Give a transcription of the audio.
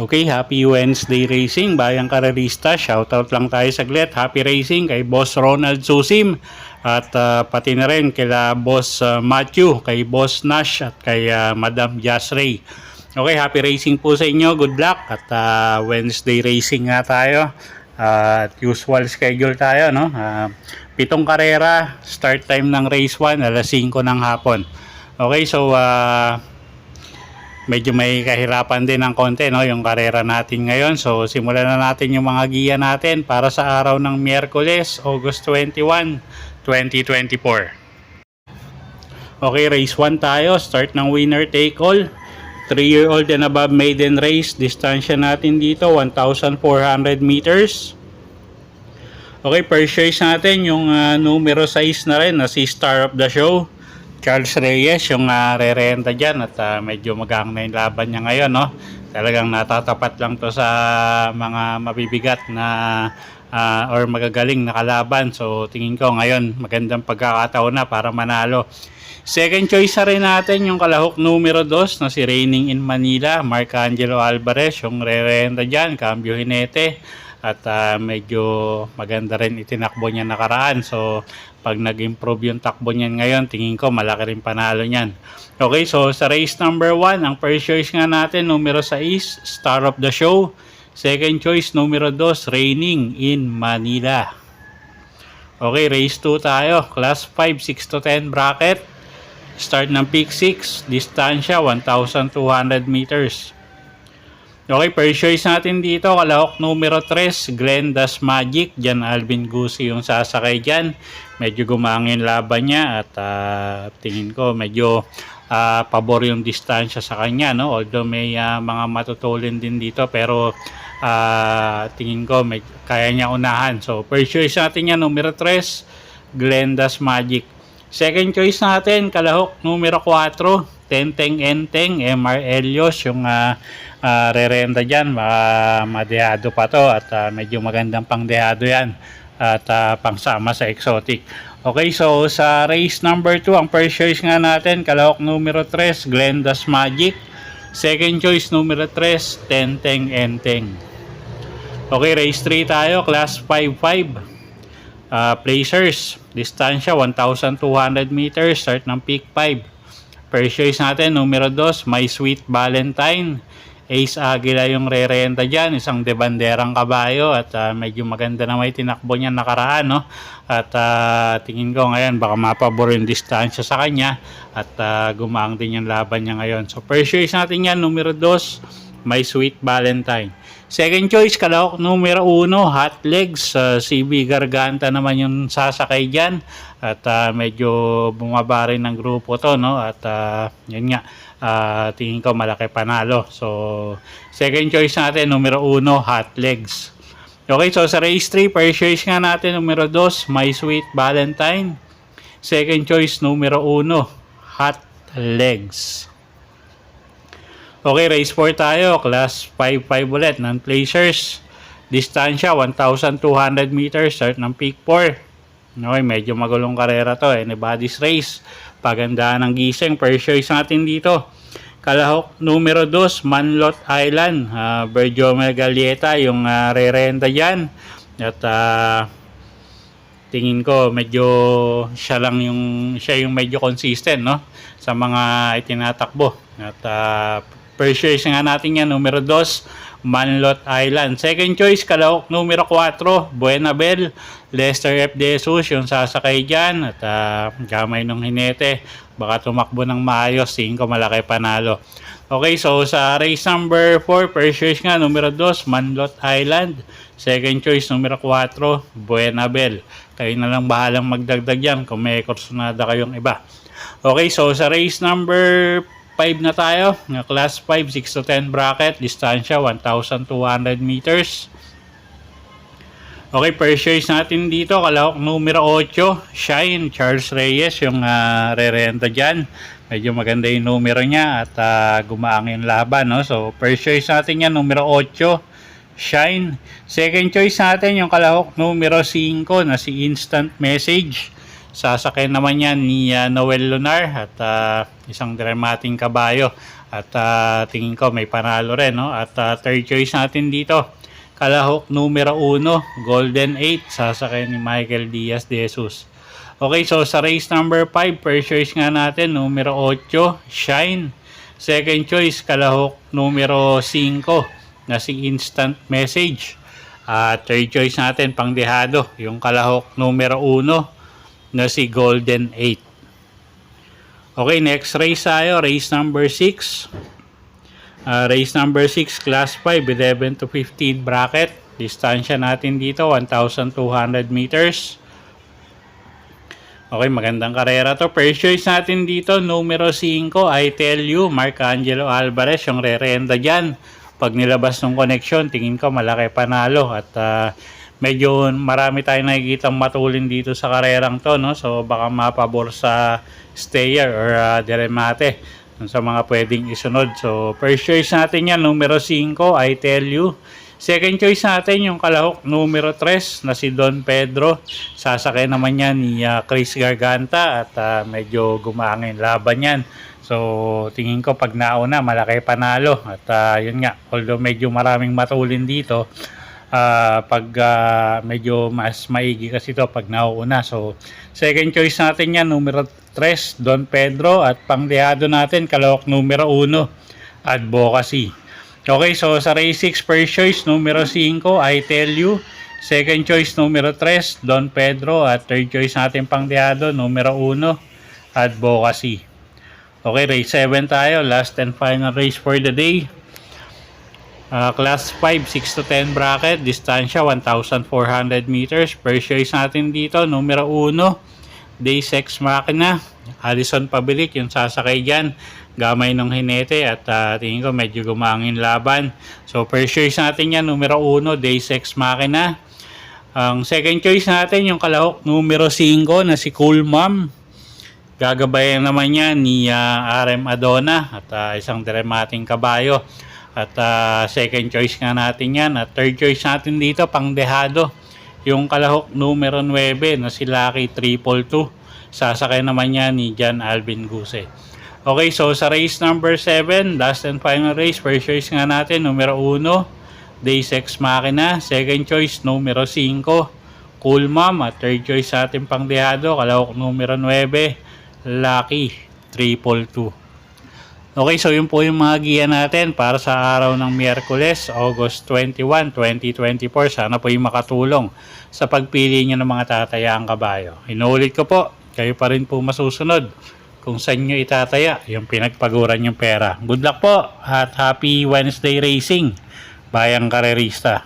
Okay, happy Wednesday racing, bayang karerista. Shoutout lang tayo saglit. Happy racing kay Boss Ronald Susim at pati na rin kila Boss Matthew, kay Boss Nash at kay Madam Jasray. Okay, happy racing po sa inyo. Good luck at Wednesday racing nga tayo. At usual schedule tayo, no? 7 karera, start time ng race 1 alas 5 ng hapon. Okay, so medyo may kahirapan din ng konti, no, yung karera natin ngayon. So simulan na natin yung mga giya natin para sa araw ng Miyerkules, August 21, 2024. Okay, race 1 tayo. Start ng winner take all. 3-year-old and above maiden race. Distansya natin dito 1,400 meters. Okay, first choice natin yung numero 6 na rin na si Star of the Show, Charles Reyes, yung re-renta dyan. At medyo magang na yung laban niya ngayon, no? Talagang natatapat lang to sa mga mabibigat na or magagaling na kalaban. So tingin ko ngayon magandang pagkakataon na para manalo. Second choice na rin natin yung kalahok numero 2 na si Raining in Manila, Mark Angelo Alvarez, yung re-renta dyan, cambio jinete. At medyo maganda rin itinakbo niya nakaraan. So pag nag-improve yung takbo niyan ngayon, tingin ko malaki rin panalo niyan. Okay, so sa race number 1, ang first choice nga natin, numero 6, Star of the Show. Second choice, numero 2, Raining in Manila. Okay, race 2 tayo. Class 5, 6 to 10 bracket. Start ng peak 6, distansya 1,200 meters. Okay, first choice natin dito, kalahok numero 3, Glenda's Magic. Diyan Alvin Gusi yung sasakay dyan. Medyo gumangin laban niya at tingin ko medyo pabor yung distansya sa kanya, no? Although may mga matutulin din dito, pero tingin ko kaya niya unahan. So first choice natin yan, numero 3, Glenda's Magic. Second choice natin, kalahok numero 4, Tenteng Enteng, MR Elios, yung re-renta dyan. Madehado pa to at medyo magandang pangdehado yan at pangsama sa exotic. Okay, so sa race number 2, ang first choice nga natin, kalahok numero 3, Glenda's Magic. Second choice, numero 3, Tenteng Enteng. Okay, race 3 tayo, class 5-5. Placers, distansya 1,200 meters, start ng peak 5. First choice natin, numero 2, My Sweet Valentine. Ace Aguila yung re-renta dyan, isang de banderang kabayo at medyo maganda na may tinakbo niya nakaraan, no? At tingin ko ngayon baka mapabor yung distansya sa kanya at gumaang din yung laban niya ngayon. So first choice natin yan, numero 2, My Sweet Valentine. Second choice, kalahok numero 1, Hot Legs. CB Garganta naman yung sasakay dyan. At medyo bumaba rin ng grupo to, no? At yun nga, tingin ko malaki panalo. So second choice natin, numero 1, Hot Legs. Okay, so sa race 3, first choice nga natin, numero 2, My Sweet Valentine. Second choice, numero 1, Hot Legs. Okay, race 4 tayo. Class 5-5 ulit. Non-placers. Distansya 1,200 meters. Start ng peak 4. Okay, medyo magulong karera to. Anybody's race. Pagandaan ng gising. First choice natin dito, kalahok numero 2, Manlot Island. Berjo Megalieta yung re-renta dyan. At tingin ko medyo siya yung medyo consistent, no, sa mga itinatakbo. At first choice nga natin yan, numero 2, Manlot Island. Second choice, kalahok numero 4, Buenabel. Lester F. De Jesus yung sasakay dyan. At gamay ng hinete, baka tumakbo ng maayos. Tingin ko malaki panalo. Okay, so sa race number 4, first choice nga, numero 2, Manlot Island. Second choice, numero 4, Buenabel. Kayo na lang bahalang magdagdag yan kung may kursunada kayong iba. Okay, so sa race number 5 na tayo, class 5, 6 to 10 bracket, distansya 1,200 meters. Okay, first choice natin dito, kalahok numero 8, Shine, Charles Reyes yung re-renta dyan. Medyo maganda yung numero niya at gumaang yung laban, no? So, first choice natin yan, numero 8, Shine. Second choice natin yung kalahok numero 5 na si Instant Message. Sasakyan naman yan ni Noel Lunar at isang dramating kabayo. At tingin ko may panalo rin, no? At third choice natin dito, kalahok numero 1, Golden 8. Sasakyan ni Michael Diaz de Jesus. Okay, so sa race number 5, first choice nga natin, numero 8, Shine. Second choice, kalahok numero 5 na si Instant Message. Third choice natin, pangdehado, yung kalahok numero 1 na si Golden 8. Okay, next race tayo, race number 6. Race number 6, class 5, 11 to 15 bracket. Distansya natin dito, 1,200 meters. Okay, magandang karera to. First choice natin dito, numero 5, I Tell You, Mark Angelo Alvarez, yung re-renda dyan. Pag nilabas ng connection, tingin ko malaki panalo. At medyo marami tayong nakikitang matulin dito sa karerang to, no? So baka mapabor sa stayer or deremate sa mga pwedeng isunod. So first choice natin yan, numero 5, I Tell You. Second choice natin yung kalahok numero 3 na si Don Pedro. Sasakay naman yan ni Chris Garganta at medyo gumaangin laban yan. So tingin ko pag nauna malaki panalo. At yun nga, although medyo maraming matulin dito, pag medyo mas maigi kasi ito pag nauuna. So second choice natin yan, numero 3, Don Pedro. At pangdehado natin, kalahok numero 1, Advocacy. Okay, so sa race 6, first choice, numero 5, I Tell You. Second choice, numero 3, Don Pedro. At third choice natin pangdehado, numero 1, Advocacy. Okay, race 7 tayo. Last and final race for the day. Class 5, 6 to 10 bracket. Distansya, 1,400 meters. First choice natin dito, numero 1, Day Sex Machina. Alison Pabilik, yung sasakay dyan. Gamay ng hinete at tingin ko medyo gumangin laban. So first choice natin yan, numero 1, Day Sex Machina. Ang second choice natin yung kalahok numero 5 na si Cool Mom. Gagabayan naman yan ni RM Adona at isang dramating kabayo. At second choice nga natin yan. At third choice natin dito, pangdehado, yung kalahok numero 9 na si Lucky 222. Sasakay naman yan ni John Alvin Guse. Okay, so sa race number 7, last and final race, first choice nga natin, numero 1, Day Sex Machina. Second choice, numero 5, Cool Mom. At third choice natin pangdehado, kalahok numero 9, Lucky 322. Okay, so yun po yung mga giya natin para sa araw ng Miyerkules, August 21, 2024. Sana po yung makatulong sa pagpili nyo ng mga tatayaang kabayo. Inuulit ko po, kayo pa rin po masusunod kung saan nyo itataya yung pinagpaguran yung pera. Good luck po at happy Wednesday racing, bayang karerista.